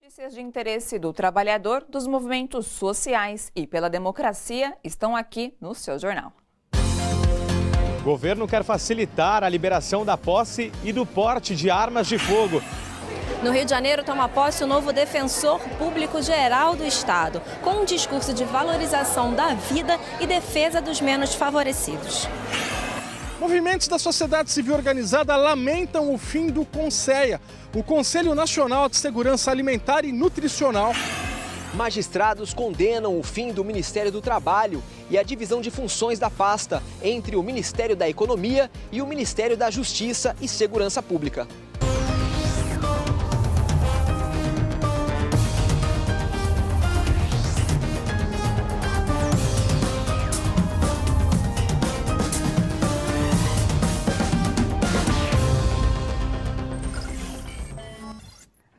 Notícias de interesse do trabalhador, dos movimentos sociais e pela democracia estão aqui no seu jornal. O governo quer facilitar a liberação da posse e do porte de armas de fogo. No Rio de Janeiro toma posse o novo defensor público geral do Estado, com um discurso de valorização da vida e defesa dos menos favorecidos. Movimentos da sociedade civil organizada lamentam o fim do CONSEA, o Conselho Nacional de Segurança Alimentar e Nutricional. Magistrados condenam o fim do Ministério do Trabalho e a divisão de funções da pasta entre o Ministério da Economia e o Ministério da Justiça e Segurança Pública.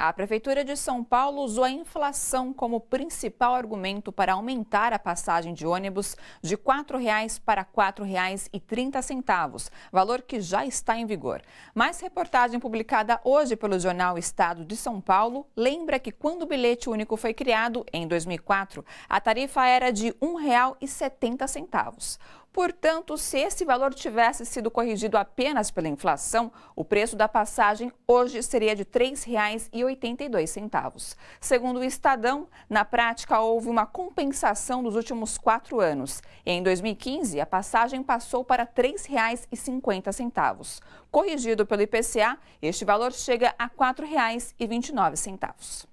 A Prefeitura de São Paulo usou a inflação como principal argumento para aumentar a passagem de ônibus de R$ 4,00 para R$ 4,30, valor que já está em vigor. Mas reportagem publicada hoje pelo jornal Estado de São Paulo lembra que quando o bilhete único foi criado, em 2004, a tarifa era de R$ 1,70. Portanto, se esse valor tivesse sido corrigido apenas pela inflação, o preço da passagem hoje seria de R$ 3,82. Segundo o Estadão, na prática houve uma compensação dos últimos 4 anos. Em 2015, a passagem passou para R$ 3,50. Corrigido pelo IPCA, este valor chega a R$ 4,29.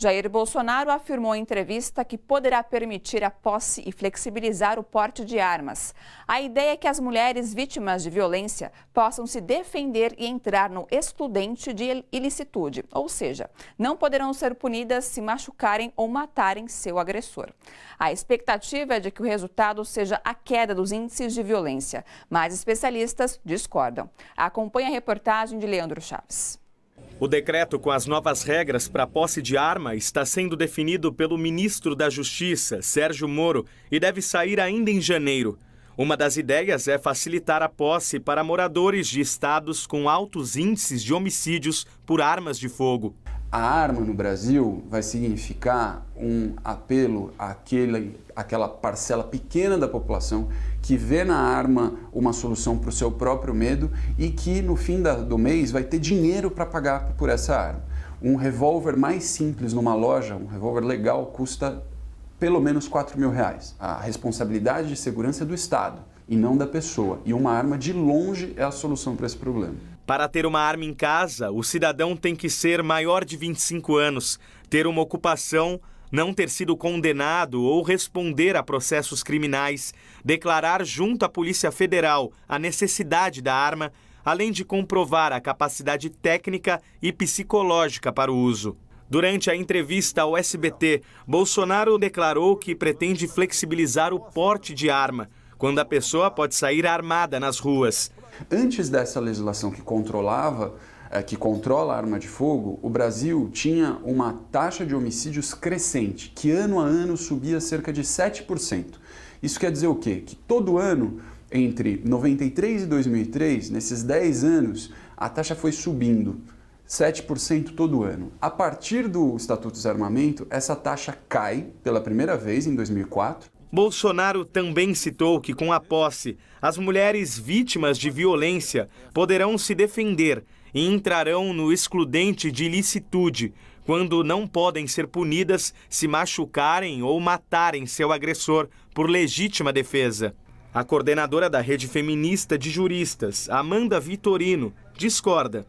Jair Bolsonaro afirmou em entrevista que poderá permitir a posse e flexibilizar o porte de armas. A ideia é que as mulheres vítimas de violência possam se defender e entrar no excludente de ilicitude, ou seja, não poderão ser punidas se machucarem ou matarem seu agressor. A expectativa é de que o resultado seja a queda dos índices de violência, mas especialistas discordam. Acompanhe a reportagem de Leandro Chaves. O decreto com as novas regras para a posse de arma está sendo definido pelo ministro da Justiça, Sérgio Moro, e deve sair ainda em janeiro. Uma das ideias é facilitar a posse para moradores de estados com altos índices de homicídios por armas de fogo. A arma no Brasil vai significar um apelo àquela parcela pequena da população que vê na arma uma solução para o seu próprio medo e que no fim do mês vai ter dinheiro para pagar por essa arma. Um revólver mais simples numa loja, um revólver legal, custa pelo menos R$ 4.000. A responsabilidade de segurança é do Estado e não da pessoa. E uma arma de longe é a solução para esse problema. Para ter uma arma em casa, o cidadão tem que ser maior de 25 anos, ter uma ocupação, não ter sido condenado ou responder a processos criminais, declarar junto à Polícia Federal a necessidade da arma, além de comprovar a capacidade técnica e psicológica para o uso. Durante a entrevista ao SBT, Bolsonaro declarou que pretende flexibilizar o porte de arma, quando a pessoa pode sair armada nas ruas. Antes dessa legislação que controla a arma de fogo, o Brasil tinha uma taxa de homicídios crescente, que ano a ano subia cerca de 7%. Isso quer dizer o quê? Que todo ano, entre 93 e 2003, nesses 10 anos, a taxa foi subindo 7% todo ano. A partir do Estatuto do Desarmamento, essa taxa cai pela primeira vez em 2004. Bolsonaro também citou que, com a posse, as mulheres vítimas de violência poderão se defender e entrarão no excludente de ilicitude, quando não podem ser punidas se machucarem ou matarem seu agressor por legítima defesa. A coordenadora da Rede Feminista de Juristas, Amanda Vitorino, discorda.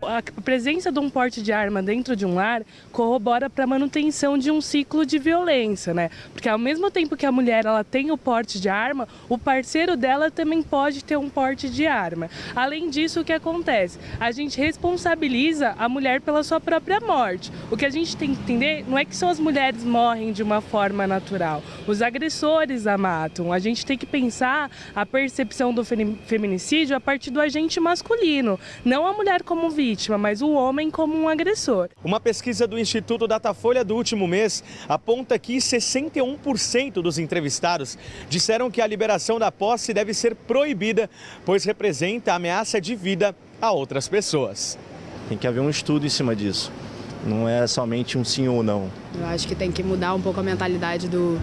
A presença de um porte de arma dentro de um lar corrobora para a manutenção de um ciclo de violência, né? Porque ao mesmo tempo que a mulher ela tem o porte de arma, o parceiro dela também pode ter um porte de arma. Além disso, o que acontece? A gente responsabiliza a mulher pela sua própria morte. O que a gente tem que entender não é que só as mulheres morrem de uma forma natural. Os agressores a matam. A gente tem que pensar a percepção do feminicídio a partir do agente masculino, não a mulher como vítima, mas o homem como um agressor. Uma pesquisa do Instituto Datafolha do último mês aponta que 61% dos entrevistados disseram que a liberação da posse deve ser proibida, pois representa ameaça de vida a outras pessoas. Tem que haver um estudo em cima disso. Não é somente um sim ou não. Eu acho que tem que mudar um pouco a mentalidade do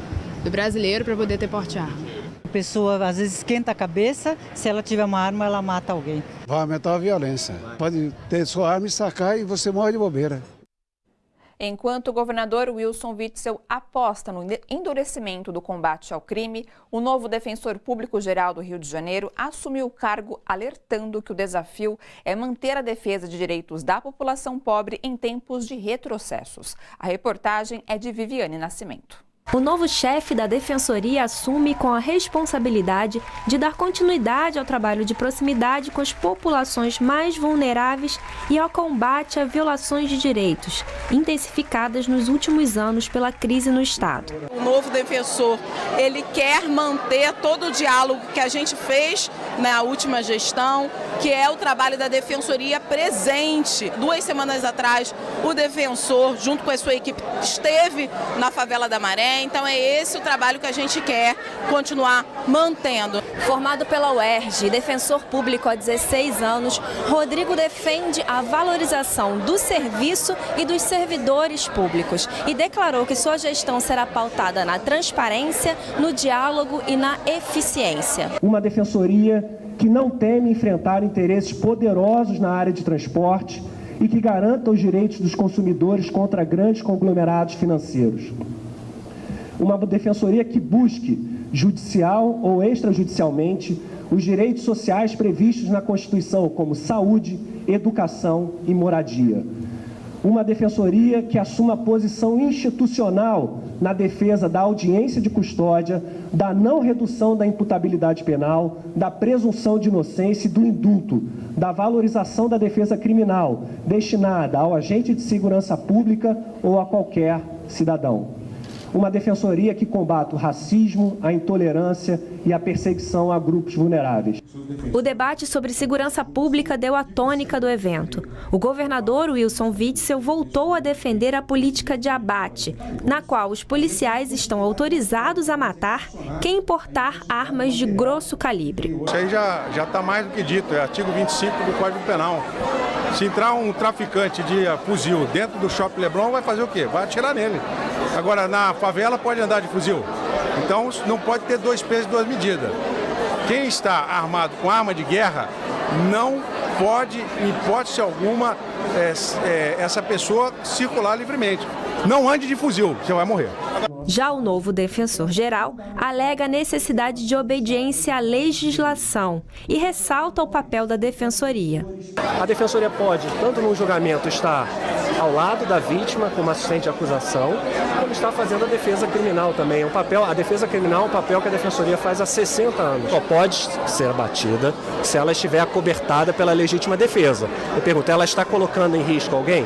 brasileiro para poder ter porte de arma. A pessoa às vezes esquenta a cabeça, se ela tiver uma arma, ela mata alguém. Vai aumentar a violência. Pode ter sua arma e sacar e você morre de bobeira. Enquanto o governador Wilson Witzel aposta no endurecimento do combate ao crime, o novo defensor público-geral do Rio de Janeiro assumiu o cargo alertando que o desafio é manter a defesa de direitos da população pobre em tempos de retrocessos. A reportagem é de Viviane Nascimento. O novo chefe da Defensoria assume com a responsabilidade de dar continuidade ao trabalho de proximidade com as populações mais vulneráveis e ao combate a violações de direitos, intensificadas nos últimos anos pela crise no Estado. O novo defensor, ele quer manter todo o diálogo que a gente fez na última gestão, que é o trabalho da Defensoria presente. 2 semanas atrás, o defensor, junto com a sua equipe, esteve na favela da Maré. Então é esse o trabalho que a gente quer continuar mantendo. Formado pela UERJ, defensor público há 16 anos, Rodrigo defende a valorização do serviço e dos servidores públicos e declarou que sua gestão será pautada na transparência, no diálogo e na eficiência. Uma defensoria que não teme enfrentar interesses poderosos na área de transporte e que garanta os direitos dos consumidores contra grandes conglomerados financeiros. Uma defensoria que busque, judicial ou extrajudicialmente, os direitos sociais previstos na Constituição, como saúde, educação e moradia. Uma defensoria que assuma posição institucional na defesa da audiência de custódia, da não redução da imputabilidade penal, da presunção de inocência e do indulto, da valorização da defesa criminal, destinada ao agente de segurança pública ou a qualquer cidadão. Uma defensoria que combate o racismo, a intolerância e a perseguição a grupos vulneráveis. O debate sobre segurança pública deu a tônica do evento. O governador Wilson Witzel voltou a defender a política de abate, na qual os policiais estão autorizados a matar quem portar armas de grosso calibre. Isso aí já está mais do que dito, é artigo 25 do Código Penal. Se entrar um traficante de fuzil dentro do Shopping Leblon, vai fazer o quê? Vai atirar nele. Agora, na favela pode andar de fuzil. Então, não pode ter 2 pesos e 2 medidas. Quem está armado com arma de guerra não pode, em hipótese alguma, essa pessoa circular livremente. Não ande de fuzil, você vai morrer. Já o novo defensor-geral alega a necessidade de obediência à legislação e ressalta o papel da defensoria. A defensoria pode, tanto no julgamento, estar ao lado da vítima como assistente de acusação, como está fazendo a defesa criminal também. A defesa criminal é um papel que a defensoria faz há 60 anos. Só pode ser abatida se ela estiver acobertada pela legítima defesa. Eu pergunto, ela está colocando em risco alguém?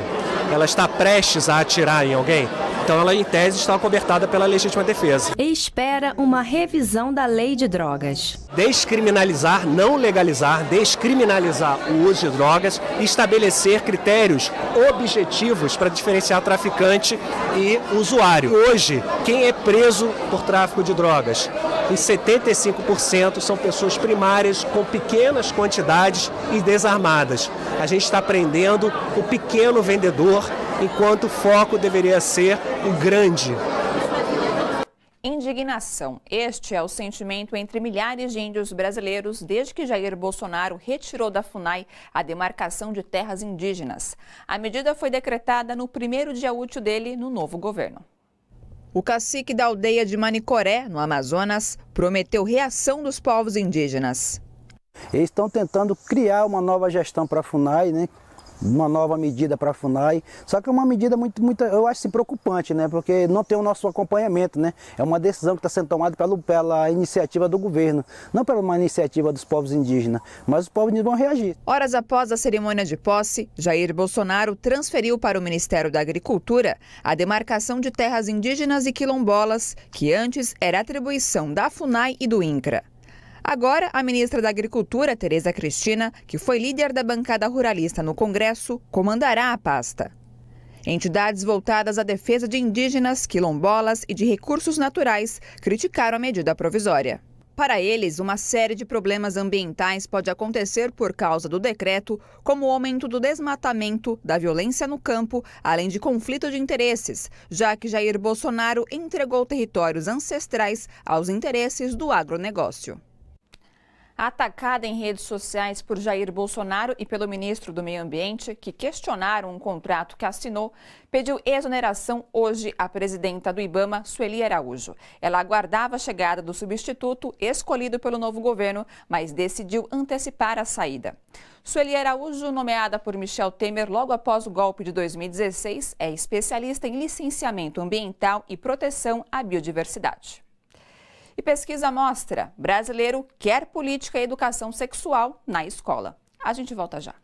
Ela está prestes a atirar em alguém? Então ela, em tese, está acobertada pela legítima defesa. E espera uma revisão da lei de drogas. Descriminalizar, não legalizar, descriminalizar o uso de drogas e estabelecer critérios objetivos para diferenciar traficante e usuário. Hoje, quem é preso por tráfico de drogas? Em 75% são pessoas primárias com pequenas quantidades e desarmadas. A gente está prendendo o pequeno vendedor, enquanto o foco deveria ser o grande. Indignação. Este é o sentimento entre milhares de índios brasileiros desde que Jair Bolsonaro retirou da FUNAI a demarcação de terras indígenas. A medida foi decretada no primeiro dia útil dele no novo governo. O cacique da aldeia de Manicoré, no Amazonas, prometeu reação dos povos indígenas. Eles estão tentando criar uma nova gestão para a FUNAI, né? Uma nova medida para a FUNAI, só que é uma medida muito, eu acho assim, preocupante, né? Porque não tem o nosso acompanhamento, né? É uma decisão que está sendo tomada pela iniciativa do governo, não pela uma iniciativa dos povos indígenas, mas os povos indígenas vão reagir. Horas após a cerimônia de posse, Jair Bolsonaro transferiu para o Ministério da Agricultura a demarcação de terras indígenas e quilombolas, que antes era atribuição da FUNAI e do INCRA. Agora, a ministra da Agricultura, Tereza Cristina, que foi líder da bancada ruralista no Congresso, comandará a pasta. Entidades voltadas à defesa de indígenas, quilombolas e de recursos naturais criticaram a medida provisória. Para eles, uma série de problemas ambientais pode acontecer por causa do decreto, como o aumento do desmatamento, da violência no campo, além de conflito de interesses, já que Jair Bolsonaro entregou territórios ancestrais aos interesses do agronegócio. Atacada em redes sociais por Jair Bolsonaro e pelo ministro do Meio Ambiente, que questionaram um contrato que assinou, pediu exoneração hoje à presidenta do IBAMA, Sueli Araújo. Ela aguardava a chegada do substituto escolhido pelo novo governo, mas decidiu antecipar a saída. Sueli Araújo, nomeada por Michel Temer logo após o golpe de 2016, é especialista em licenciamento ambiental e proteção à biodiversidade. E pesquisa mostra: brasileiro quer política e educação sexual na escola. A gente volta já.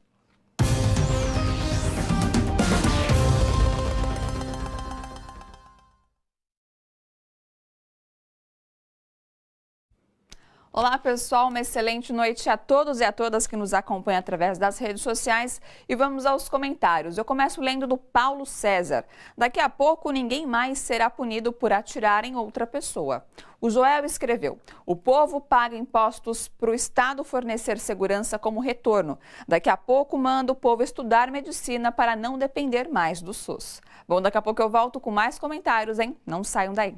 Olá pessoal, uma excelente noite a todos e a todas que nos acompanham através das redes sociais e vamos aos comentários. Eu começo lendo do Paulo César. Daqui a pouco ninguém mais será punido por atirar em outra pessoa. O Joel escreveu: o povo paga impostos para o Estado fornecer segurança como retorno. Daqui a pouco manda o povo estudar medicina para não depender mais do SUS. Bom, daqui a pouco eu volto com mais comentários, hein? Não saiam daí.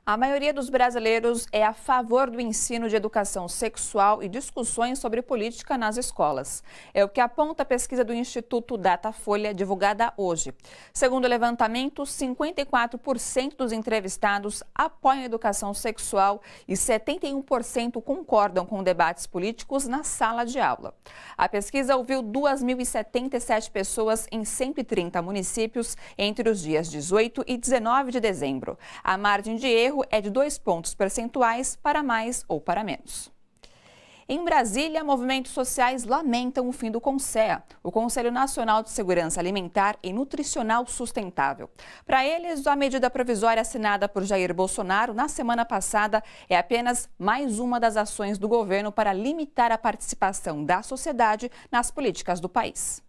A maioria dos brasileiros é a favor do ensino de educação sexual e discussões sobre política nas escolas. É o que aponta a pesquisa do Instituto Datafolha, divulgada hoje. Segundo o levantamento, 54% dos entrevistados apoiam a educação sexual e 71% concordam com debates políticos na sala de aula. A pesquisa ouviu 2.077 pessoas em 130 municípios entre os dias 18 e 19 de dezembro. A margem de erro é de 2 pontos percentuais para mais ou para menos. Em Brasília, movimentos sociais lamentam o fim do CONSEA, o Conselho Nacional de Segurança Alimentar e Nutricional Sustentável. Para eles, a medida provisória assinada por Jair Bolsonaro na semana passada é apenas mais uma das ações do governo para limitar a participação da sociedade nas políticas do país.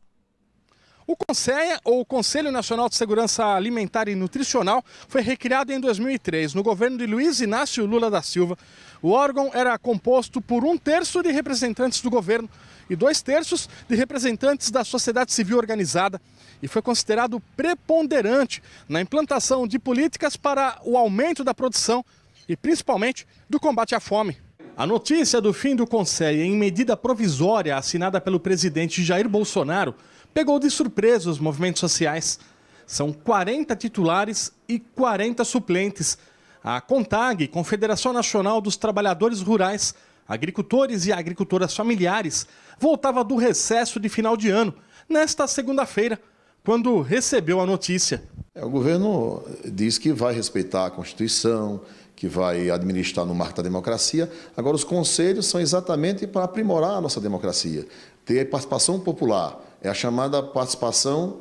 O CONSEA, ou Conselho Nacional de Segurança Alimentar e Nutricional, foi recriado em 2003, no governo de Luiz Inácio Lula da Silva. O órgão era composto por 1/3 de representantes do governo e 2/3 de representantes da sociedade civil organizada e foi considerado preponderante na implantação de políticas para o aumento da produção e principalmente do combate à fome. A notícia do fim do CONSEA em medida provisória assinada pelo presidente Jair Bolsonaro pegou de surpresa os movimentos sociais. São 40 titulares e 40 suplentes. A CONTAG, Confederação Nacional dos Trabalhadores Rurais, Agricultores e Agricultoras Familiares, voltava do recesso de final de ano, nesta segunda-feira, quando recebeu a notícia. O governo diz que vai respeitar a Constituição, que vai administrar no marco da democracia. Agora, os conselhos são exatamente para aprimorar a nossa democracia, ter participação popular. É a chamada participação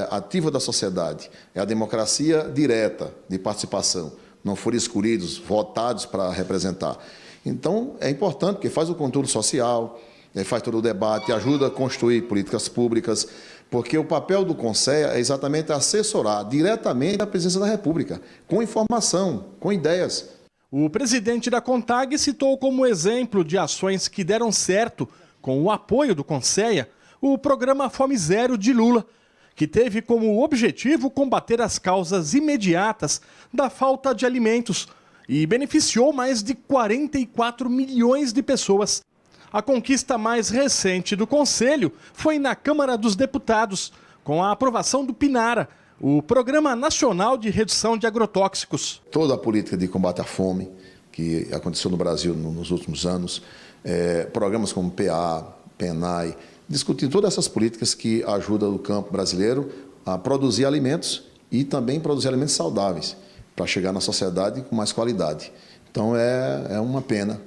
ativa da sociedade. É a democracia direta de participação. Não foram escolhidos, votados para representar. Então, é importante, porque faz o controle social, faz todo o debate, ajuda a construir políticas públicas, porque o papel do CONSEA é exatamente assessorar diretamente a presidência da República, com informação, com ideias. O presidente da CONTAG citou como exemplo de ações que deram certo com o apoio do CONSEA o programa Fome Zero de Lula, que teve como objetivo combater as causas imediatas da falta de alimentos e beneficiou mais de 44 milhões de pessoas. A conquista mais recente do Conselho foi na Câmara dos Deputados, com a aprovação do PNARA, o Programa Nacional de Redução de Agrotóxicos. Toda a política de combate à fome que aconteceu no Brasil nos últimos anos, programas como PA, PENAI, discutindo todas essas políticas que ajudam o campo brasileiro a produzir alimentos e também produzir alimentos saudáveis, para chegar na sociedade com mais qualidade. Então é uma pena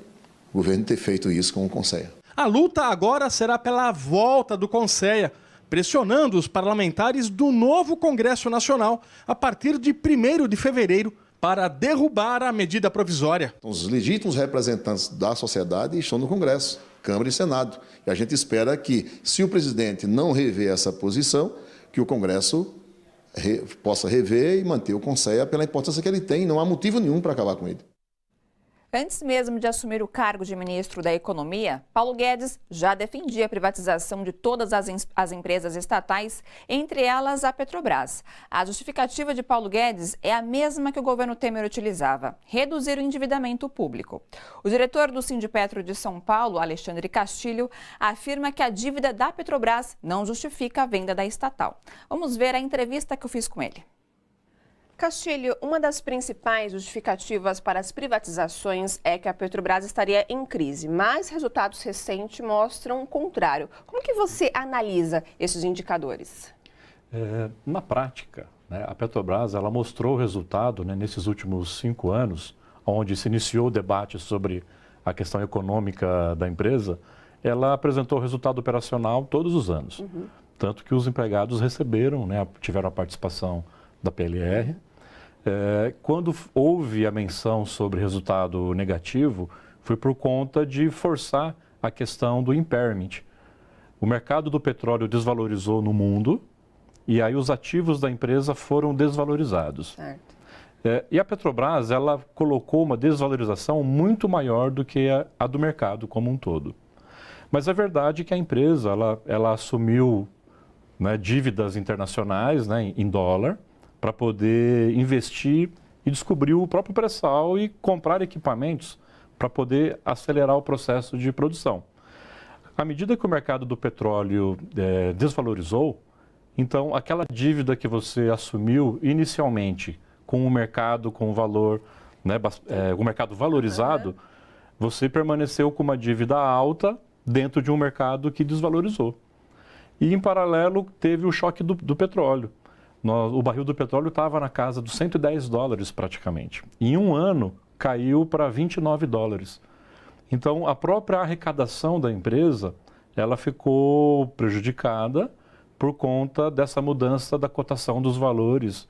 o governo ter feito isso com o Conceia. A luta agora será pela volta do Conceia, pressionando os parlamentares do novo Congresso Nacional a partir de 1º de fevereiro para derrubar a medida provisória. Os legítimos representantes da sociedade estão no Congresso, Câmara e Senado. E a gente espera que, se o presidente não rever essa posição, que o Congresso possa rever e manter o Conceia pela importância que ele tem. Não há motivo nenhum para acabar com ele. Antes mesmo de assumir o cargo de ministro da Economia, Paulo Guedes já defendia a privatização de todas as empresas estatais, entre elas a Petrobras. A justificativa de Paulo Guedes é a mesma que o governo Temer utilizava: reduzir o endividamento público. O diretor do Sindipetro de São Paulo, Alexandre Castilho, afirma que a dívida da Petrobras não justifica a venda da estatal. Vamos ver a entrevista que eu fiz com ele. Castilho, uma das principais justificativas para as privatizações é que a Petrobras estaria em crise, mas resultados recentes mostram o contrário. Como que você analisa esses indicadores? Na prática, a Petrobras ela mostrou o resultado nesses últimos 5 anos, onde se iniciou o debate sobre a questão econômica da empresa. Ela apresentou o resultado operacional todos os anos, tanto que os empregados receberam, tiveram a participação da PLR. Quando houve a menção sobre resultado negativo, foi por conta de forçar a questão do impairment. O mercado do petróleo desvalorizou no mundo e aí os ativos da empresa foram desvalorizados. Certo. E a Petrobras, ela colocou uma desvalorização muito maior do que a do mercado como um todo. Mas é verdade que a empresa, ela assumiu dívidas internacionais em dólar, para poder investir e descobrir o próprio pré-sal e comprar equipamentos para poder acelerar o processo de produção. À medida que o mercado do petróleo desvalorizou, então aquela dívida que você assumiu inicialmente com o mercado com valor, o mercado valorizado, você permaneceu com uma dívida alta dentro de um mercado que desvalorizou. E em paralelo teve o choque do petróleo. O barril do petróleo estava na casa dos $110 praticamente. Em um ano, caiu para $29. Então, a própria arrecadação da empresa, ela ficou prejudicada por conta dessa mudança da cotação dos valores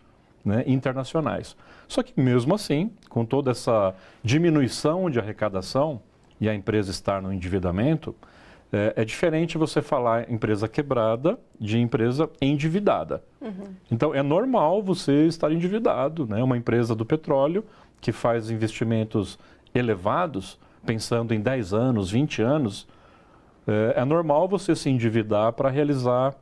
internacionais. Só que, mesmo assim, com toda essa diminuição de arrecadação e a empresa estar no endividamento, é diferente você falar empresa quebrada de empresa endividada. Então, é normal você estar endividado, uma empresa do petróleo que faz investimentos elevados, pensando em 10 anos, 20 anos, é normal você se endividar para realizar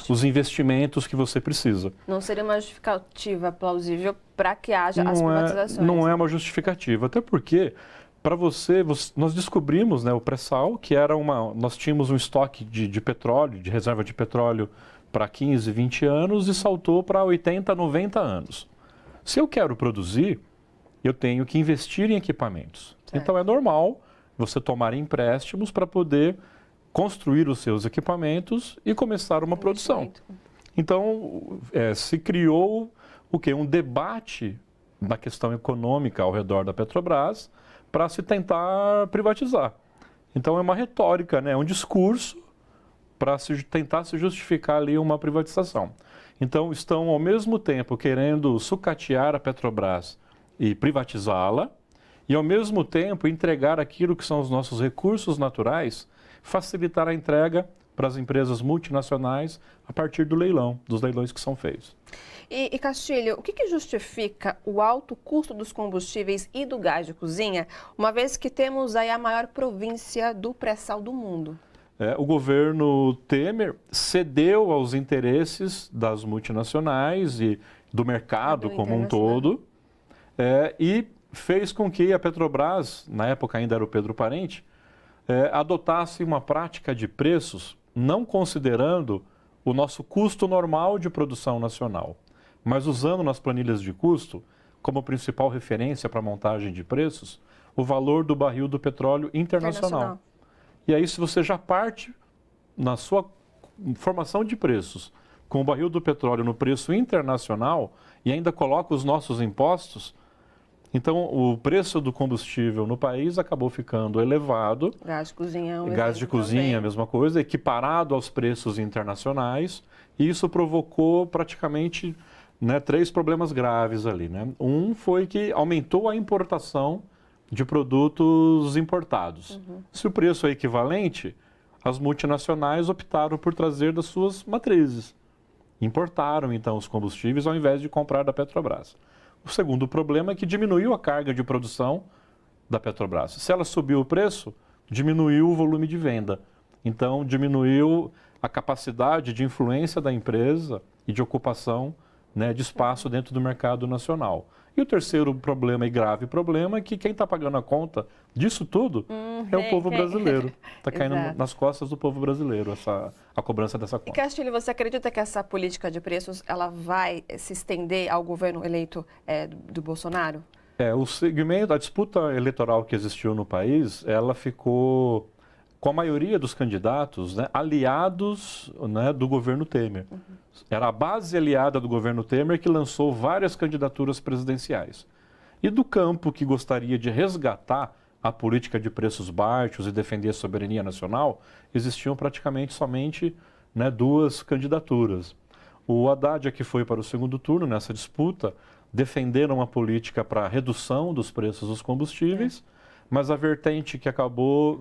os investimentos que você precisa. Não seria uma justificativa plausível para que haja as privatizações? Não é uma justificativa, até porque... Para nós descobrimos o pré-sal, que era nós tínhamos um estoque de petróleo, de reserva de petróleo para 15, 20 anos e saltou para 80, 90 anos. Se eu quero produzir, eu tenho que investir em equipamentos. Certo. Então é normal você tomar empréstimos para poder construir os seus equipamentos e começar uma produção. Então se criou um debate da questão econômica ao redor da Petrobras, para se tentar privatizar. Então é uma retórica, é um discurso para tentar se justificar ali uma privatização. Então estão ao mesmo tempo querendo sucatear a Petrobras e privatizá-la e ao mesmo tempo entregar aquilo que são os nossos recursos naturais, facilitar a entrega para as empresas multinacionais a partir do leilão, dos leilões que são feitos. E Castilho, o que justifica o alto custo dos combustíveis e do gás de cozinha, uma vez que temos aí a maior província do pré-sal do mundo? o governo Temer cedeu aos interesses das multinacionais e do mercado como um todo, e fez com que a Petrobras, na época ainda era o Pedro Parente, adotasse uma prática de preços não considerando o nosso custo normal de produção nacional, mas usando nas planilhas de custo como principal referência para a montagem de preços o valor do barril do petróleo internacional. E aí, se você já parte na sua formação de preços com o barril do petróleo no preço internacional e ainda coloca os nossos impostos, então o preço do combustível no país acabou ficando elevado. Gás de cozinha, gás de cozinha, a mesma coisa, equiparado aos preços internacionais, e isso provocou praticamente 3 problemas graves ali. Um foi que aumentou a importação de produtos importados. Se o preço é equivalente, as multinacionais optaram por trazer das suas matrizes. Importaram, então, os combustíveis ao invés de comprar da Petrobras. O segundo problema é que diminuiu a carga de produção da Petrobras. Se ela subiu o preço, diminuiu o volume de venda. Então, diminuiu a capacidade de influência da empresa e de ocupação de espaço dentro do mercado nacional. E o terceiro problema, e grave problema, é que quem está pagando a conta disso tudo é o povo brasileiro. Está caindo nas costas do povo brasileiro a cobrança dessa conta. E Castilho, você acredita que essa política de preços ela vai se estender ao governo eleito do Bolsonaro? O segmento, a disputa eleitoral que existiu no país, ela ficou com a maioria dos candidatos aliados do governo Temer. Era a base aliada do governo Temer que lançou várias candidaturas presidenciais. E do campo que gostaria de resgatar a política de preços baixos e defender a soberania nacional, existiam praticamente somente 2 candidaturas. O Haddad, que foi para o segundo turno nessa disputa, defenderam uma política para redução dos preços dos combustíveis, mas a vertente que acabou,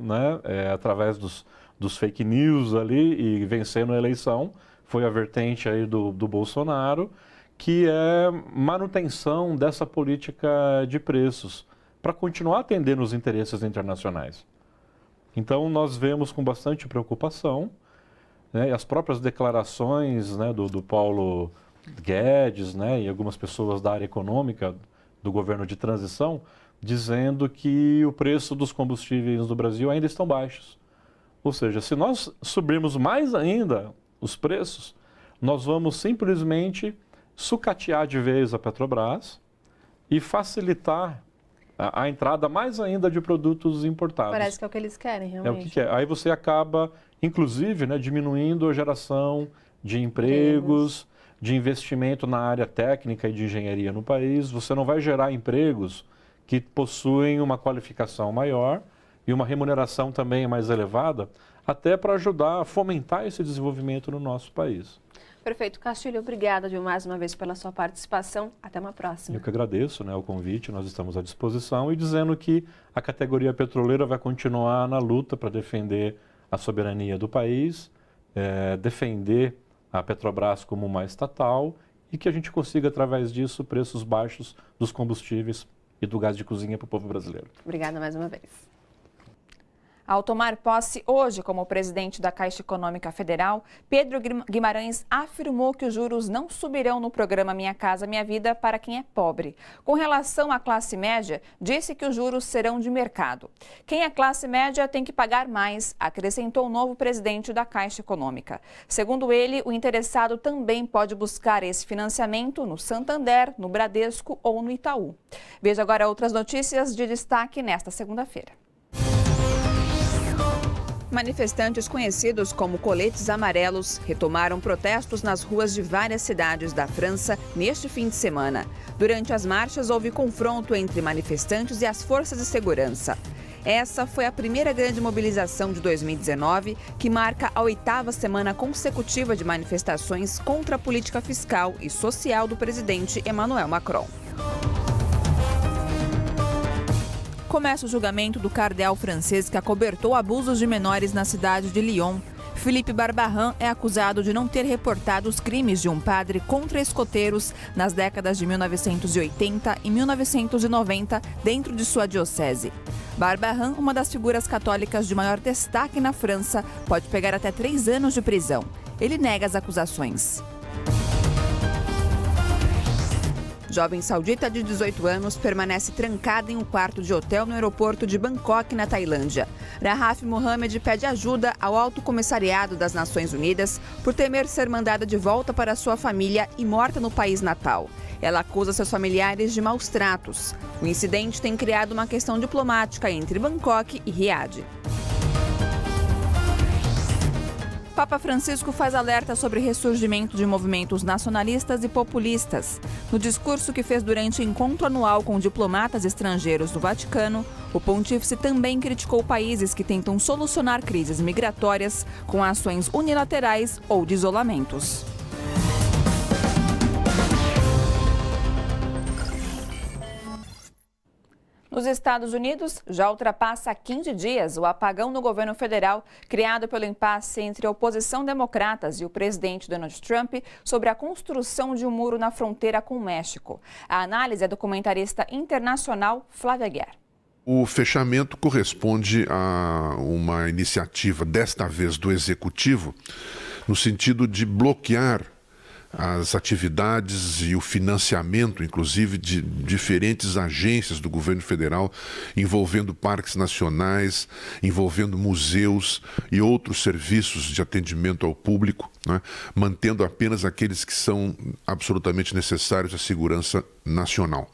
através dos fake news ali e vencendo a eleição, foi a vertente aí do Bolsonaro, que é manutenção dessa política de preços, para continuar atendendo os interesses internacionais. Então, nós vemos com bastante preocupação as próprias declarações do Paulo Guedes e algumas pessoas da área econômica do governo de transição, dizendo que o preço dos combustíveis no Brasil ainda estão baixos. Ou seja, se nós subirmos mais ainda os preços, nós vamos simplesmente sucatear de vez a Petrobras e facilitar a entrada mais ainda de produtos importados. Parece que é o que eles querem, realmente. É o que quer. Aí você acaba, inclusive, diminuindo a geração de empregos, de investimento na área técnica e de engenharia no país. Você não vai gerar empregos que possuem uma qualificação maior e uma remuneração também mais elevada, até para ajudar a fomentar esse desenvolvimento no nosso país. Perfeito. Castilho, obrigada mais uma vez pela sua participação. Até uma próxima. Eu que agradeço o convite, nós estamos à disposição e dizendo que a categoria petroleira vai continuar na luta para defender a soberania do país, defender a Petrobras como uma estatal e que a gente consiga, através disso, preços baixos dos combustíveis e do gás de cozinha para o povo brasileiro. Obrigada mais uma vez. Ao tomar posse hoje como presidente da Caixa Econômica Federal, Pedro Guimarães afirmou que os juros não subirão no programa Minha Casa Minha Vida para quem é pobre. Com relação à classe média, disse que os juros serão de mercado. Quem é classe média tem que pagar mais, acrescentou o novo presidente da Caixa Econômica. Segundo ele, o interessado também pode buscar esse financiamento no Santander, no Bradesco ou no Itaú. Veja agora outras notícias de destaque nesta segunda-feira. Manifestantes conhecidos como coletes amarelos retomaram protestos nas ruas de várias cidades da França neste fim de semana. Durante as marchas, houve confronto entre manifestantes e as forças de segurança. Essa foi a primeira grande mobilização de 2019, que marca a 8ª semana consecutiva de manifestações contra a política fiscal e social do presidente Emmanuel Macron. Começa o julgamento do cardeal francês que acobertou abusos de menores na cidade de Lyon. Felipe Barbahan é acusado de não ter reportado os crimes de um padre contra escoteiros nas décadas de 1980 e 1990 dentro de sua diocese. Barbahan, uma das figuras católicas de maior destaque na França, pode pegar até 3 anos de prisão. Ele nega as acusações. Jovem saudita de 18 anos permanece trancada em um quarto de hotel no aeroporto de Bangkok, na Tailândia. Rahaf Mohamed pede ajuda ao Alto Comissariado das Nações Unidas por temer ser mandada de volta para sua família e morta no país natal. Ela acusa seus familiares de maus tratos. O incidente tem criado uma questão diplomática entre Bangkok e Riad. Papa Francisco faz alerta sobre ressurgimento de movimentos nacionalistas e populistas. No discurso que fez durante o encontro anual com diplomatas estrangeiros do Vaticano, o pontífice também criticou países que tentam solucionar crises migratórias com ações unilaterais ou de isolamentos. Nos Estados Unidos, já ultrapassa 15 dias o apagão no governo federal criado pelo impasse entre a oposição democratas e o presidente Donald Trump sobre a construção de um muro na fronteira com o México. A análise é do comentarista internacional Flávia Guiar. O fechamento corresponde a uma iniciativa, desta vez do Executivo, no sentido de bloquear as atividades e o financiamento, inclusive, de diferentes agências do governo federal, envolvendo parques nacionais, envolvendo museus e outros serviços de atendimento ao público, né, mantendo apenas aqueles que são absolutamente necessários à segurança nacional.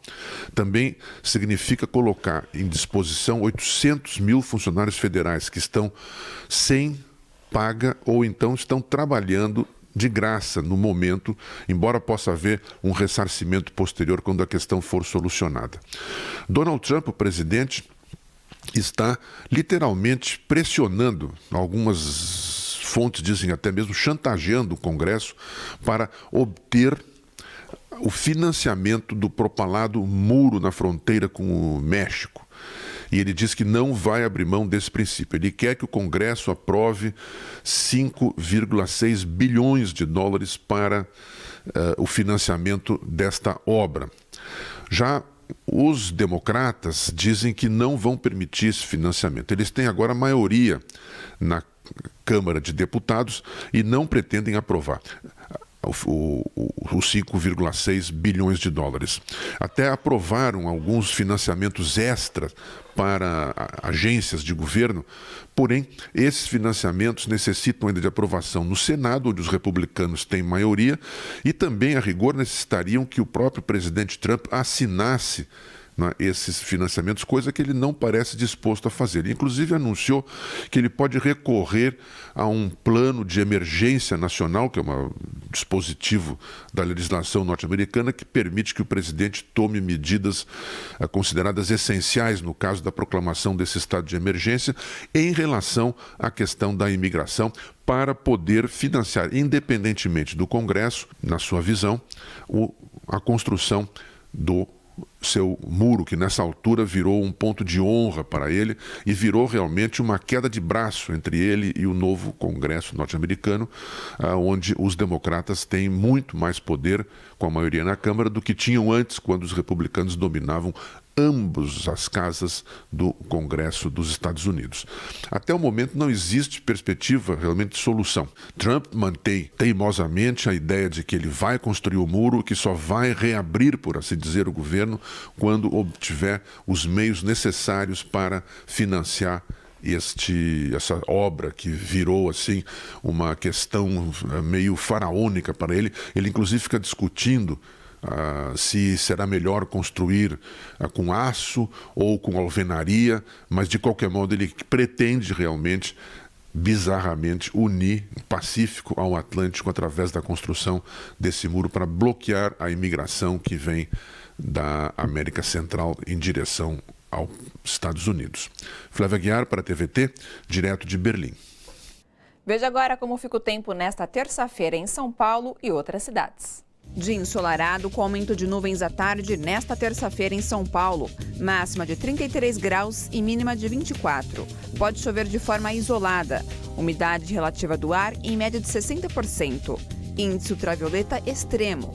Também significa colocar em disposição 800 mil funcionários federais que estão sem paga ou então estão trabalhando de graça no momento, embora possa haver um ressarcimento posterior quando a questão for solucionada. Donald Trump, o presidente, está literalmente pressionando, algumas fontes dizem até mesmo chantageando o Congresso para obter o financiamento do propalado muro na fronteira com o México. E ele diz que não vai abrir mão desse princípio. Ele quer que o Congresso aprove 5,6 bilhões de dólares para o financiamento desta obra. Já os democratas dizem que não vão permitir esse financiamento. Eles têm agora maioria na Câmara de Deputados e não pretendem aprovar os 5,6 bilhões de dólares. Até aprovaram alguns financiamentos extras para agências de governo, porém, esses financiamentos necessitam ainda de aprovação no Senado, onde os republicanos têm maioria, e também, a rigor, necessitariam que o próprio presidente Trump assinasse esses financiamentos, coisa que ele não parece disposto a fazer. Ele, inclusive, anunciou que ele pode recorrer a um plano de emergência nacional, que é um dispositivo da legislação norte-americana que permite que o presidente tome medidas consideradas essenciais no caso da proclamação desse estado de emergência em relação à questão da imigração, para poder financiar, independentemente do Congresso, na sua visão, a construção do seu muro, que nessa altura virou um ponto de honra para ele e virou realmente uma queda de braço entre ele e o novo Congresso norte-americano, onde os democratas têm muito mais poder com a maioria na Câmara do que tinham antes, quando os republicanos dominavam ambas as casas do Congresso dos Estados Unidos. Até o momento não existe perspectiva realmente de solução. Trump mantém teimosamente a ideia de que ele vai construir o muro, que só vai reabrir, por assim dizer, o governo quando obtiver os meios necessários para financiar essa obra que virou assim uma questão meio faraônica para ele. Ele inclusive fica discutindo se será melhor construir com aço ou com alvenaria, mas de qualquer modo ele pretende realmente, bizarramente, unir o Pacífico ao Atlântico através da construção desse muro para bloquear a imigração que vem da América Central em direção aos Estados Unidos. Flávia Guiar para a TVT, direto de Berlim. Veja agora como fica o tempo nesta terça-feira em São Paulo e outras cidades. Dia ensolarado com aumento de nuvens à tarde nesta terça-feira em São Paulo. Máxima de 33 graus e mínima de 24. Pode chover de forma isolada. Umidade relativa do ar em média de 60%. Índice ultravioleta extremo.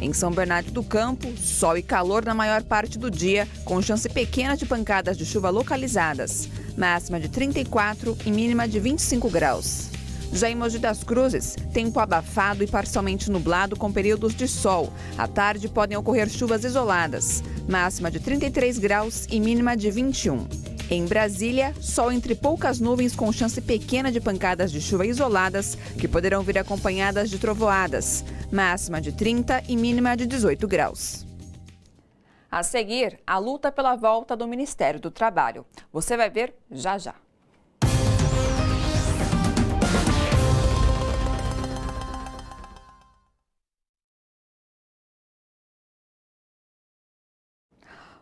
Em São Bernardo do Campo, sol e calor na maior parte do dia, com chance pequena de pancadas de chuva localizadas. Máxima de 34 e mínima de 25 graus. Já em Mogi das Cruzes, tempo abafado e parcialmente nublado com períodos de sol. À tarde podem ocorrer chuvas isoladas. Máxima de 33 graus e mínima de 21. Em Brasília, sol entre poucas nuvens com chance pequena de pancadas de chuva isoladas, que poderão vir acompanhadas de trovoadas. Máxima de 30 e mínima de 18 graus. A seguir, a luta pela volta do Ministério do Trabalho. Você vai ver já já.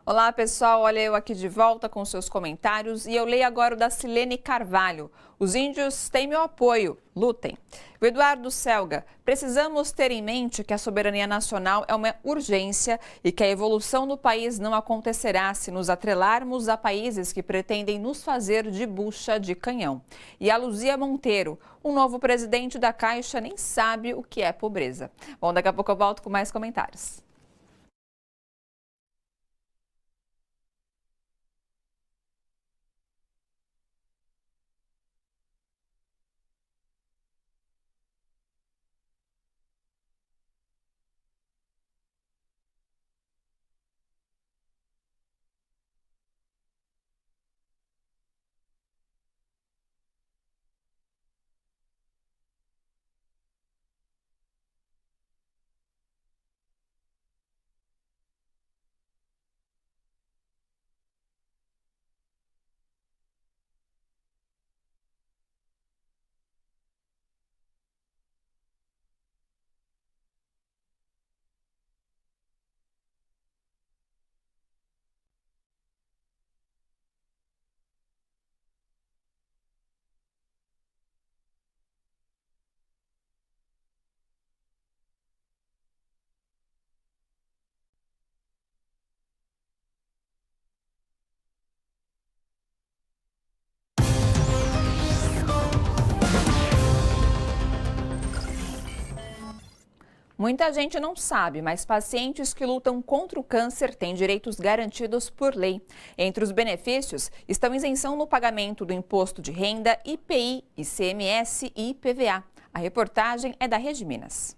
Olá pessoal, olha eu aqui de volta com seus comentários e eu leio agora o da Silene Carvalho. Os índios têm meu apoio, lutem. O Eduardo Selga, precisamos ter em mente que a soberania nacional é uma urgência e que a evolução do país não acontecerá se nos atrelarmos a países que pretendem nos fazer de bucha de canhão. E a Luzia Monteiro, o novo presidente da Caixa nem sabe o que é pobreza. Bom, daqui a pouco eu volto com mais comentários. Muita gente não sabe, mas pacientes que lutam contra o câncer têm direitos garantidos por lei. Entre os benefícios estão isenção no pagamento do imposto de renda, IPI, ICMS e IPVA. A reportagem é da Rede Minas.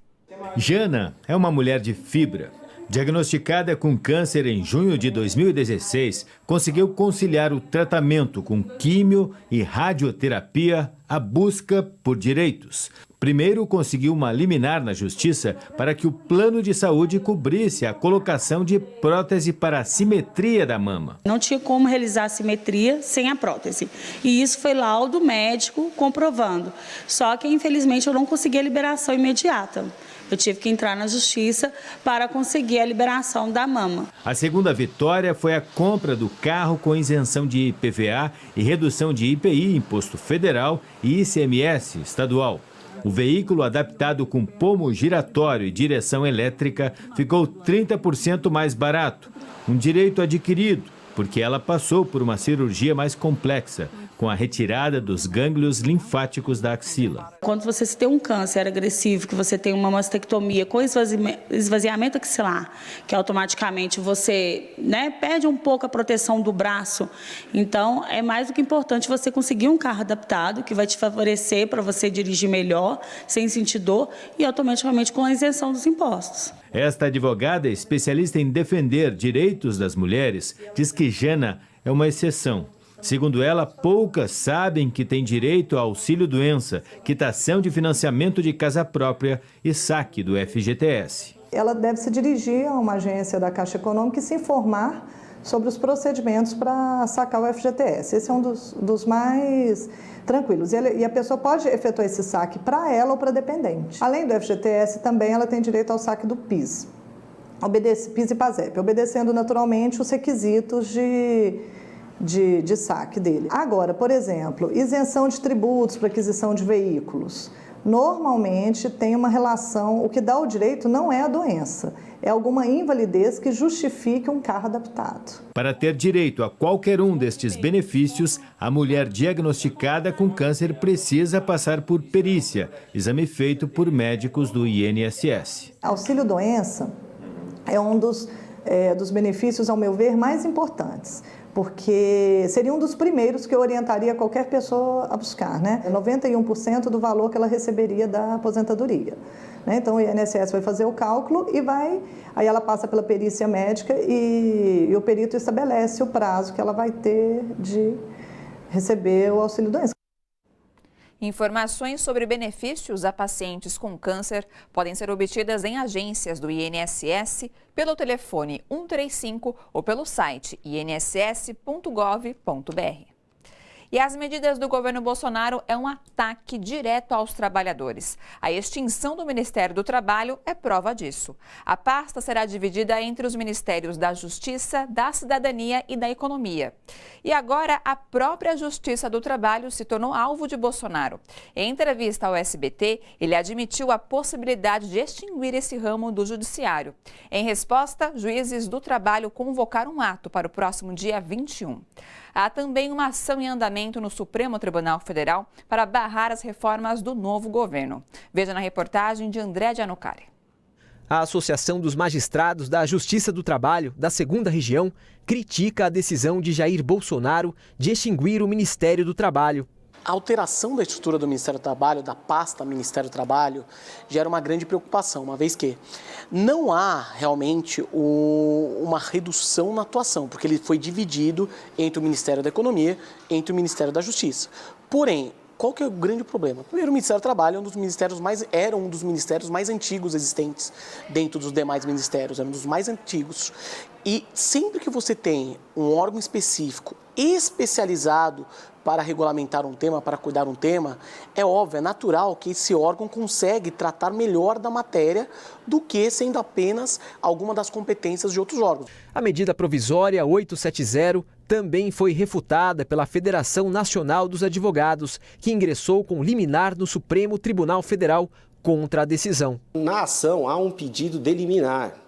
Jana é uma mulher de fibra. Diagnosticada com câncer em junho de 2016, conseguiu conciliar o tratamento com químio e radioterapia à busca por direitos. Primeiro, conseguiu uma liminar na Justiça para que o plano de saúde cobrisse a colocação de prótese para a simetria da mama. Não tinha como realizar a simetria sem a prótese. E isso foi laudo médico comprovando. Só que, infelizmente, eu não consegui a liberação imediata. Eu tive que entrar na Justiça para conseguir a liberação da mama. A segunda vitória foi a compra do carro com isenção de IPVA e redução de IPI, Imposto Federal, e ICMS estadual. O veículo adaptado com pomo giratório e direção elétrica ficou 30% mais barato. Um direito adquirido, porque ela passou por uma cirurgia mais complexa, com a retirada dos gânglios linfáticos da axila. Quando você tem um câncer agressivo, que você tem uma mastectomia com esvaziamento axilar, que automaticamente você perde um pouco a proteção do braço, então é mais do que importante você conseguir um carro adaptado, que vai te favorecer para você dirigir melhor, sem sentir dor e automaticamente com a isenção dos impostos. Esta advogada, especialista em defender direitos das mulheres, diz que Jana é uma exceção. Segundo ela, poucas sabem que têm direito ao auxílio-doença, quitação de financiamento de casa própria e saque do FGTS. Ela deve se dirigir a uma agência da Caixa Econômica e se informar sobre os procedimentos para sacar o FGTS. Esse é um dos mais tranquilos. E a pessoa pode efetuar esse saque para ela ou para dependente. Além do FGTS, também ela tem direito ao saque do PIS. PIS e PASEP, obedecendo naturalmente os requisitos de saque dele. Agora, por exemplo, isenção de tributos para aquisição de veículos, normalmente tem uma relação, o que dá o direito não é a doença, é alguma invalidez que justifique um carro adaptado. Para ter direito a qualquer um destes benefícios, a mulher diagnosticada com câncer precisa passar por perícia, exame feito por médicos do INSS. Auxílio-doença é um dos benefícios, ao meu ver, mais importantes, porque seria um dos primeiros que eu orientaria qualquer pessoa a buscar, né? 91% do valor que ela receberia da aposentadoria. Então o INSS vai fazer o cálculo e aí ela passa pela perícia médica e o perito estabelece o prazo que ela vai ter de receber o auxílio-doença. Informações sobre benefícios a pacientes com câncer podem ser obtidas em agências do INSS pelo telefone 135 ou pelo site inss.gov.br. E as medidas do governo Bolsonaro é um ataque direto aos trabalhadores. A extinção do Ministério do Trabalho é prova disso. A pasta será dividida entre os ministérios da Justiça, da Cidadania e da Economia. E agora a própria Justiça do Trabalho se tornou alvo de Bolsonaro. Em entrevista ao SBT, ele admitiu a possibilidade de extinguir esse ramo do judiciário. Em resposta, juízes do trabalho convocaram um ato para o próximo dia 21. Há também uma ação em andamento no Supremo Tribunal Federal para barrar as reformas do novo governo. Veja na reportagem de André Giannucari. A Associação dos Magistrados da Justiça do Trabalho da 2ª Região critica a decisão de Jair Bolsonaro de extinguir o Ministério do Trabalho. A alteração da estrutura do Ministério do Trabalho, da pasta Ministério do Trabalho, gera uma grande preocupação, uma vez que não há realmente uma redução na atuação, porque ele foi dividido entre o Ministério da Economia e entre o Ministério da Justiça. Porém, qual que é o grande problema? Primeiro, o Ministério do Trabalho era um dos ministérios mais antigos existentes dentro dos demais ministérios, era um dos mais antigos. E sempre que você tem um órgão específico, especializado para regulamentar um tema, para cuidar um tema, é óbvio, é natural que esse órgão consegue tratar melhor da matéria do que sendo apenas alguma das competências de outros órgãos. A medida provisória 870 também foi refutada pela Federação Nacional dos Advogados, que ingressou com liminar no Supremo Tribunal Federal contra a decisão. Na ação há um pedido de liminar,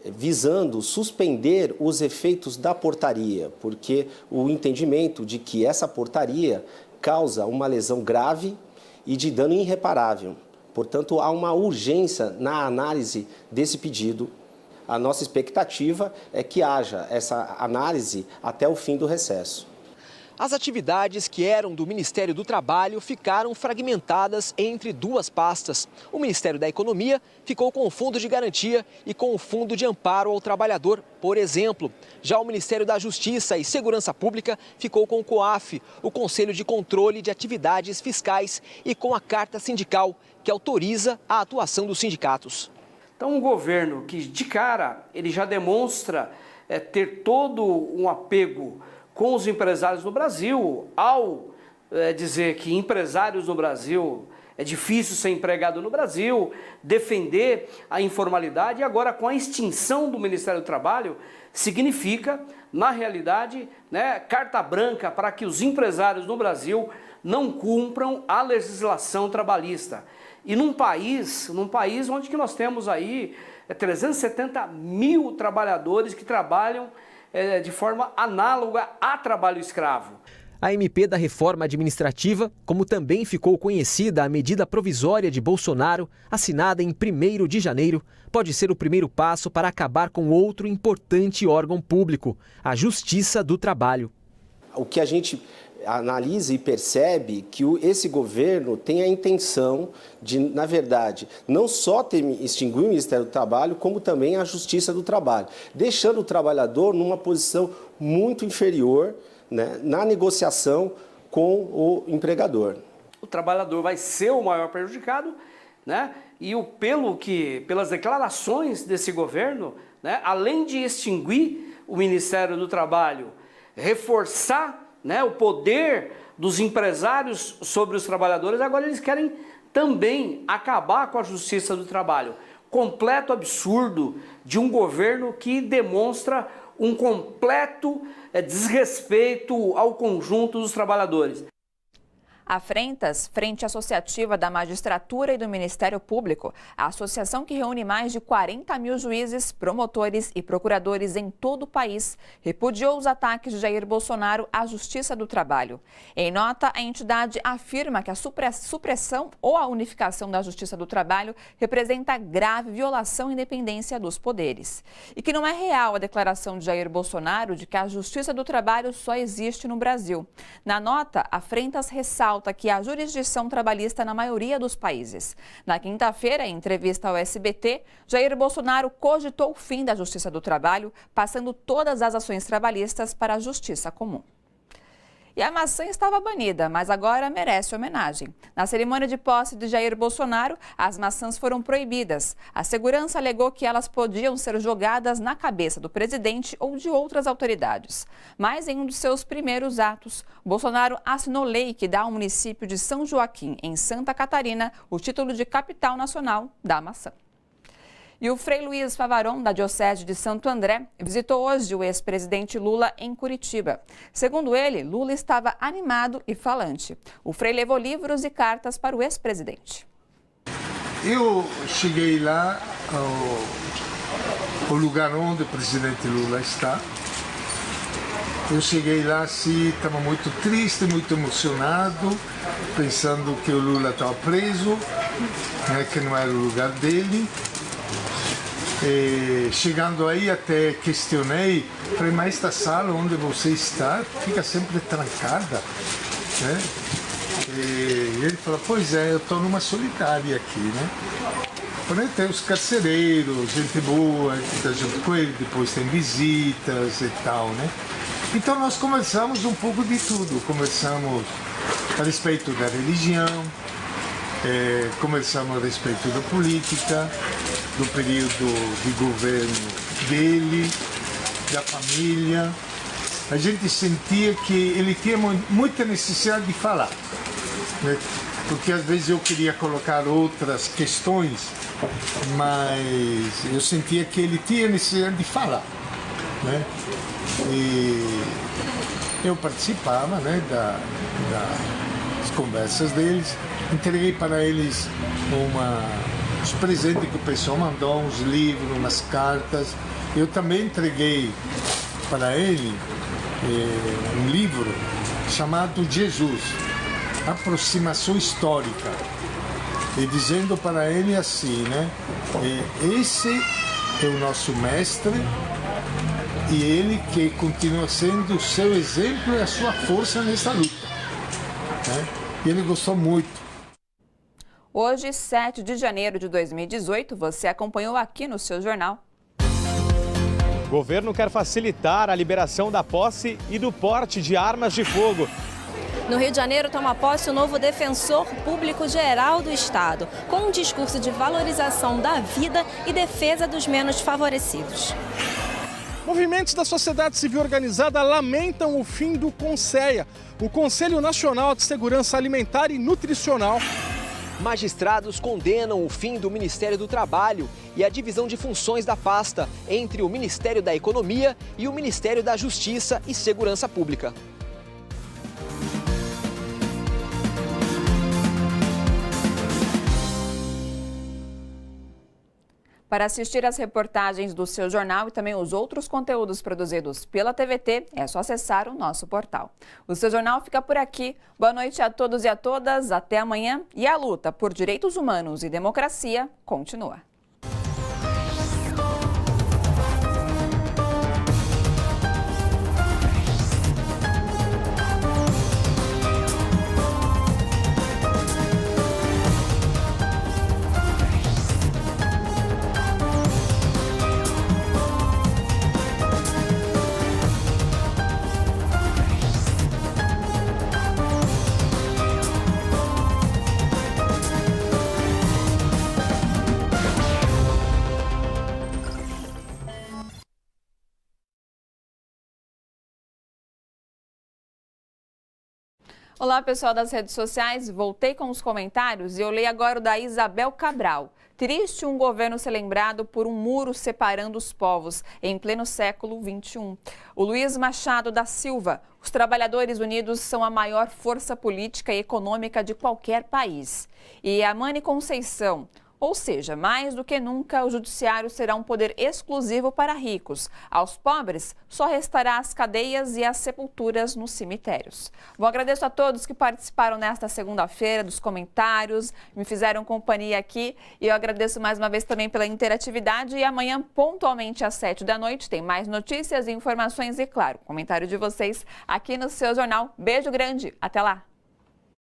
visando suspender os efeitos da portaria, porque o entendimento de que essa portaria causa uma lesão grave e de dano irreparável. Portanto, há uma urgência na análise desse pedido. A nossa expectativa é que haja essa análise até o fim do recesso. As atividades que eram do Ministério do Trabalho ficaram fragmentadas entre duas pastas. O Ministério da Economia ficou com o Fundo de Garantia e com o Fundo de Amparo ao Trabalhador, por exemplo. Já o Ministério da Justiça e Segurança Pública ficou com o COAF, o Conselho de Controle de Atividades Fiscais, e com a Carta Sindical, que autoriza a atuação dos sindicatos. Então, um governo que, de cara, ele já demonstra ter todo um apego com os empresários no Brasil, ao dizer que empresários no Brasil é difícil ser empregado no Brasil, defender a informalidade, e agora com a extinção do Ministério do Trabalho, significa, na realidade, carta branca para que os empresários no Brasil não cumpram a legislação trabalhista. E num país onde que nós temos aí 370 mil trabalhadores que trabalham de forma análoga a trabalho escravo. A MP da reforma administrativa, como também ficou conhecida a medida provisória de Bolsonaro, assinada em 1º de janeiro, pode ser o primeiro passo para acabar com outro importante órgão público, a Justiça do Trabalho. O que a gente analisa e percebe que esse governo tem a intenção de, na verdade, não só extinguir o Ministério do Trabalho, como também a Justiça do Trabalho, deixando o trabalhador numa posição muito inferior, na negociação com o empregador. O trabalhador vai ser o maior prejudicado, e pelas declarações desse governo, além de extinguir o Ministério do Trabalho, reforçar o poder dos empresários sobre os trabalhadores, agora eles querem também acabar com a Justiça do Trabalho. Completo absurdo de um governo que demonstra um completo desrespeito ao conjunto dos trabalhadores. A Frentas, Frente Associativa da Magistratura e do Ministério Público, a associação que reúne mais de 40 mil juízes, promotores e procuradores em todo o país, repudiou os ataques de Jair Bolsonaro à Justiça do Trabalho. Em nota, a entidade afirma que a supressão ou a unificação da Justiça do Trabalho representa grave violação à independência dos poderes. E que não é real a declaração de Jair Bolsonaro de que a Justiça do Trabalho só existe no Brasil. Na nota, a Frentas ressalta que há jurisdição trabalhista na maioria dos países. Na quinta-feira, em entrevista ao SBT, Jair Bolsonaro cogitou o fim da Justiça do Trabalho, passando todas as ações trabalhistas para a Justiça Comum. E a maçã estava banida, mas agora merece homenagem. Na cerimônia de posse de Jair Bolsonaro, as maçãs foram proibidas. A segurança alegou que elas podiam ser jogadas na cabeça do presidente ou de outras autoridades. Mas em um dos seus primeiros atos, Bolsonaro assinou lei que dá ao município de São Joaquim, em Santa Catarina, o título de capital nacional da maçã. E o Frei Luiz Favaron, da Diocese de Santo André, visitou hoje o ex-presidente Lula em Curitiba. Segundo ele, Lula estava animado e falante. O Frei levou livros e cartas para o ex-presidente. Eu cheguei lá ao lugar onde o presidente Lula está. Eu cheguei lá assim, estava muito triste, muito emocionado, pensando que o Lula estava preso, né, que não era o lugar dele. E chegando aí até questionei, falei, mas esta sala onde você está fica sempre trancada, né? E ele falou, pois é, eu estou numa solitária aqui, né? Porém tem os carcereiros, gente boa, que está junto com ele, depois tem visitas e tal, né? Então nós conversamos um pouco de tudo, conversamos a respeito da religião, conversamos a respeito da política, do período de governo dele, da família. A gente sentia que ele tinha muita necessidade de falar, né? Porque às vezes eu queria colocar outras questões, mas eu sentia que ele tinha necessidade de falar, né? E eu participava, né, das conversas deles, entreguei para eles os presentes que o pessoal mandou, uns livros, umas cartas. Eu também entreguei para ele um livro chamado Jesus, Aproximação Histórica, e dizendo para ele assim, né, esse é o nosso mestre e ele que continua sendo o seu exemplo e a sua força nessa luta, né? E ele gostou muito. Hoje, 7 de janeiro de 2018, você acompanhou aqui no seu jornal. O governo quer facilitar a liberação da posse e do porte de armas de fogo. No Rio de Janeiro toma posse o novo defensor público geral do Estado, com um discurso de valorização da vida e defesa dos menos favorecidos. Movimentos da sociedade civil organizada lamentam o fim do CONSEA, o Conselho Nacional de Segurança Alimentar e Nutricional. Magistrados condenam o fim do Ministério do Trabalho e a divisão de funções da pasta entre o Ministério da Economia e o Ministério da Justiça e Segurança Pública. Para assistir às reportagens do seu jornal e também os outros conteúdos produzidos pela TVT, é só acessar o nosso portal. O seu jornal fica por aqui. Boa noite a todos e a todas. Até amanhã. E a luta por direitos humanos e democracia continua. Olá, pessoal das redes sociais. Voltei com os comentários e eu leio agora o da Isabel Cabral. Triste um governo ser lembrado por um muro separando os povos em pleno século XXI. O Luiz Machado da Silva. Os trabalhadores unidos são a maior força política e econômica de qualquer país. E a Mani Conceição. Ou seja, mais do que nunca, o judiciário será um poder exclusivo para ricos. Aos pobres, só restará as cadeias e as sepulturas nos cemitérios. Bom, agradeço a todos que participaram nesta segunda-feira dos comentários, me fizeram companhia aqui. E eu agradeço mais uma vez também pela interatividade. E amanhã, pontualmente às 7 da noite, tem mais notícias e informações e, claro, comentário de vocês aqui no seu jornal. Beijo grande, até lá!